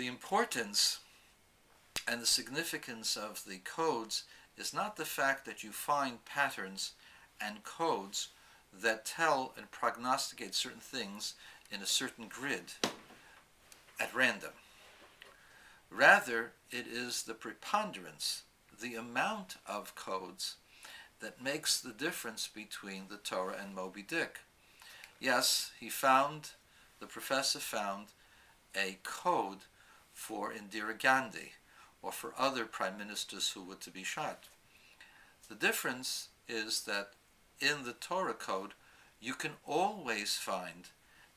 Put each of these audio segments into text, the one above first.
The importance and the significance of the codes is not the fact that you find patterns and codes that tell and prognosticate certain things in a certain grid at random. Rather, it is the preponderance, the amount of codes that makes the difference between the Torah and Moby Dick. Yes, the professor found a code for Indira Gandhi or for other prime ministers who were to be shot. The difference is that in the Torah code, you can always find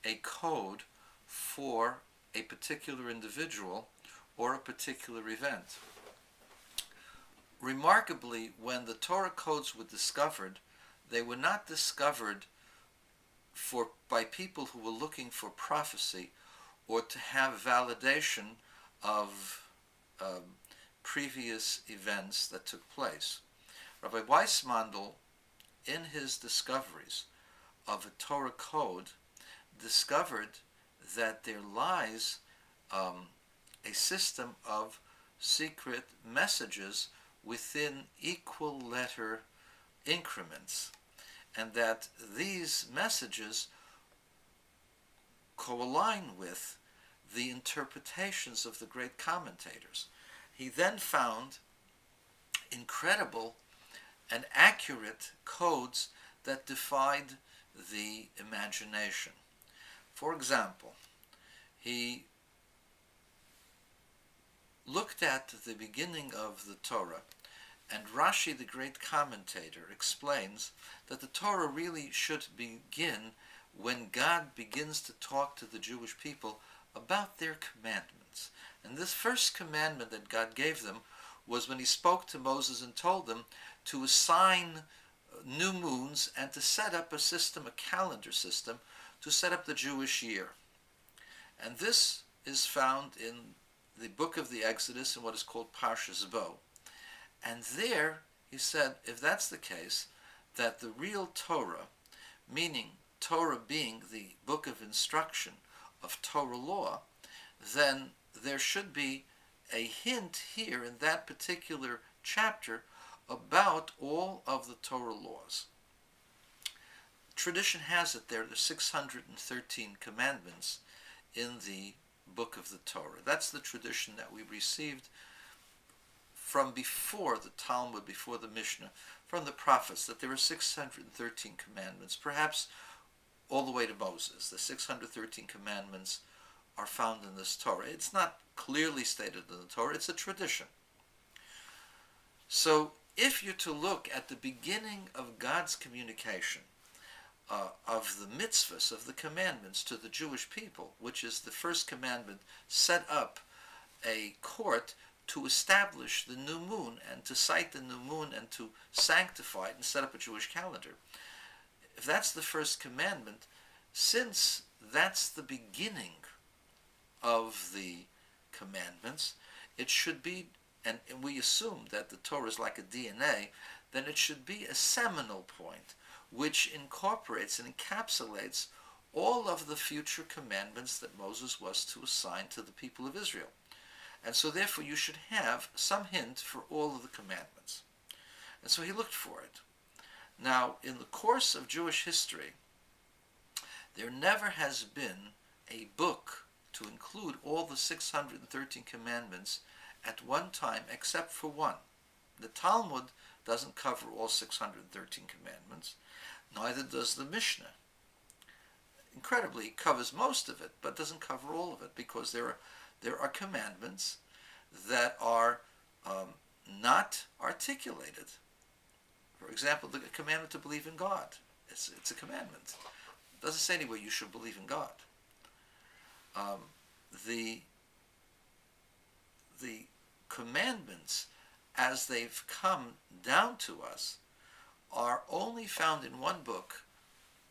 a code for a particular individual or a particular event. Remarkably, when the Torah codes were discovered, they were not discovered by people who were looking for prophecy or to have validation of previous events that took place. Rabbi Weissmandl, in his discoveries of a Torah code, discovered that there lies a system of secret messages within equal letter increments, and that these messages co-align with the interpretations of the great commentators. He then found incredible and accurate codes that defied the imagination. For example, he looked at the beginning of the Torah, and Rashi, the great commentator, explains that the Torah really should begin when God begins to talk to the Jewish people about their commandments. And this first commandment that God gave them was when he spoke to Moses and told them to assign new moons and to set up a system, a calendar system, to set up the Jewish year. And this is found in the book of the Exodus in what is called Parshas Bo. And there, he said, if that's the case, that the real Torah, meaning Torah being the book of instruction of Torah law, then there should be a hint here in that particular chapter about all of the Torah laws. Tradition has it there are 613 commandments in the book of the Torah. That's the tradition that we received from before the Talmud, before the Mishnah, from the prophets, that there are 613 commandments, perhaps all the way to Moses. The 613 commandments are found in this Torah. It's not clearly stated in the Torah, it's a tradition. So if you're to look at the beginning of God's communication of the mitzvahs, of the commandments to the Jewish people, which is the first commandment, set up a court to establish the new moon and to cite the new moon and to sanctify it and set up a Jewish calendar. If that's the first commandment, since that's the beginning of the commandments, it should be, and we assume that the Torah is like a DNA, then it should be a seminal point which incorporates and encapsulates all of the future commandments that Moses was to assign to the people of Israel. And so therefore you should have some hint for all of the commandments. And so he looked for it. Now, in the course of Jewish history, there never has been a book to include all the 613 commandments at one time except for one. The Talmud doesn't cover all 613 commandments, neither does the Mishnah. Incredibly, it covers most of it, but doesn't cover all of it, because there are commandments that are not articulated. For example, the commandment to believe in God. It's a commandment. It doesn't say anywhere you should believe in God. The commandments, as they've come down to us, are only found in one book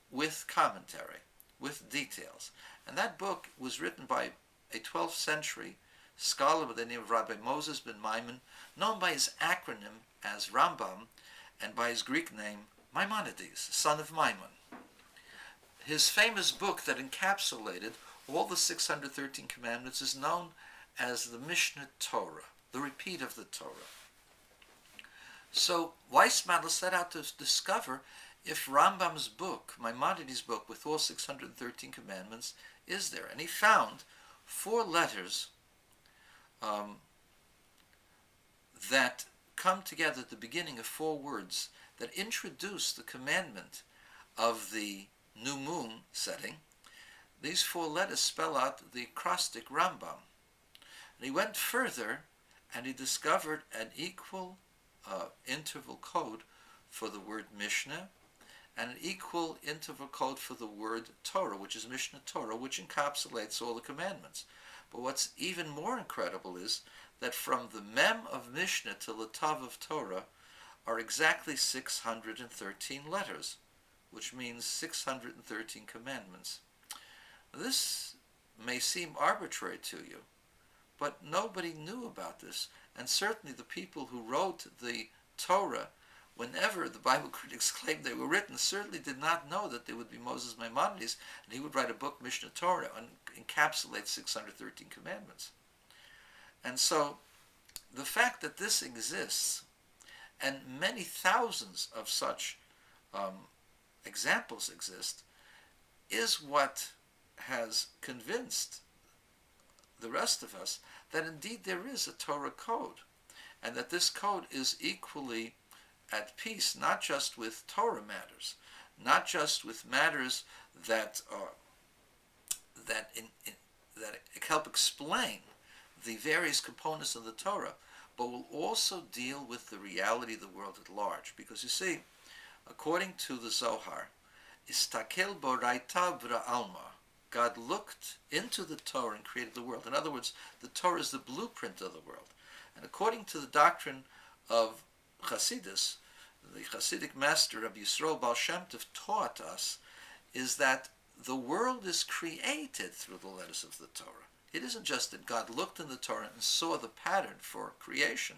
with commentary, with details. And that book was written by a 12th century scholar by the name of Rabbi Moses ben Maimon, known by his acronym as Rambam, and by his Greek name Maimonides, son of Maimon. His famous book that encapsulated all the 613 commandments is known as the Mishnah Torah, the repeat of the Torah. So Weissmantel set out to discover if Rambam's book, Maimonides' book with all 613 commandments, is there. And he found 4 letters that come together at the beginning of 4 words that introduce the commandment of the new moon setting. These 4 letters spell out the acrostic Rambam. And he went further and he discovered an equal interval code for the word Mishnah and an equal interval code for the word Torah, which is Mishnah Torah, which encapsulates all the commandments. But what's even more incredible is that from the Mem of Mishnah to the Tav of Torah are exactly 613 letters, which means 613 commandments. This may seem arbitrary to you, but nobody knew about this, and certainly the people who wrote the Torah, whenever the Bible critics claimed they were written, certainly did not know that they would be Moses Maimonides, and he would write a book, Mishnah Torah, and encapsulate 613 commandments. And so, the fact that this exists, and many thousands of such examples exist, is what has convinced the rest of us that indeed there is a Torah code, and that this code is equally at peace, not just with Torah matters, not just with matters that help explain the various components of the Torah, but will also deal with the reality of the world at large. Because you see, according to the Zohar, Istakel boraita v'ra'alma, God looked into the Torah and created the world. In other words, the Torah is the blueprint of the world. And according to the doctrine of Chassidus, the Chassidic master Rabbi Yisroel Baal Shem Tov taught us, is that the world is created through the letters of the Torah. It isn't just that God looked in the Torah and saw the pattern for creation,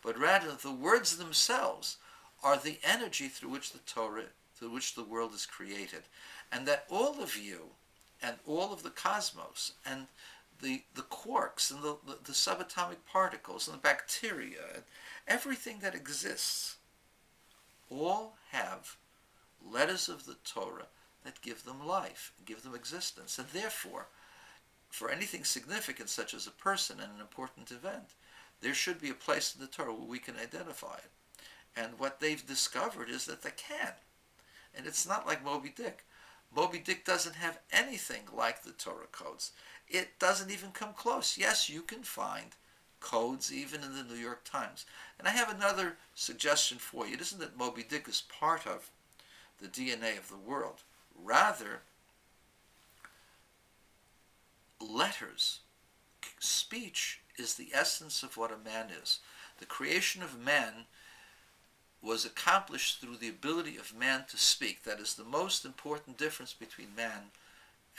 but rather the words themselves are the energy through which the world is created. And that all of you and all of the cosmos and the quarks and the subatomic particles and the bacteria and everything that exists all have letters of the Torah that give them life, give them existence. And therefore, for anything significant such as a person and an important event, there should be a place in the Torah where we can identify it. And what they've discovered is that they can. And it's not like Moby Dick. Moby Dick doesn't have anything like the Torah codes. It doesn't even come close. Yes, you can find codes even in the New York Times. And I have another suggestion for you. It isn't that Moby Dick is part of the DNA of the world. Rather, letters, speech is the essence of what a man is. The creation of man was accomplished through the ability of man to speak. That is the most important difference between man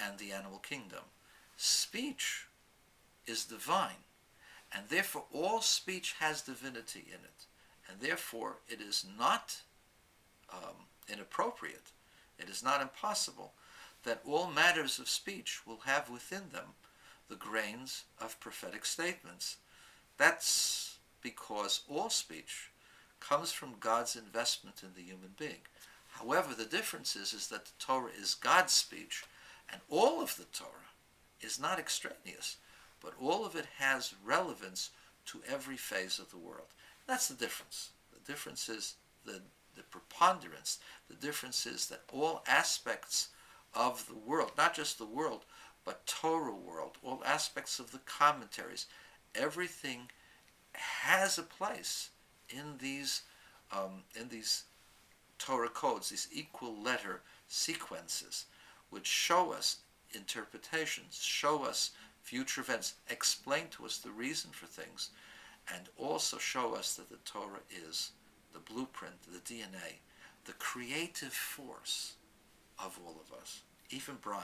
and the animal kingdom. Speech is divine, and therefore all speech has divinity in it, and therefore it is not inappropriate, it is not impossible that all matters of speech will have within them the grains of prophetic statements. That's because all speech comes from God's investment in the human being. However, the difference is that the Torah is God's speech, and all of the Torah is not extraneous, but all of it has relevance to every phase of the world. That's the difference. The difference is the preponderance. The difference is that all aspects of the world, not just the world, but Torah world, all aspects of the commentaries, everything has a place in these Torah codes, these equal letter sequences, which show us interpretations, show us future events, explain to us the reason for things, and also show us that the Torah is the blueprint, the DNA, the creative force of all of us. Even Brian.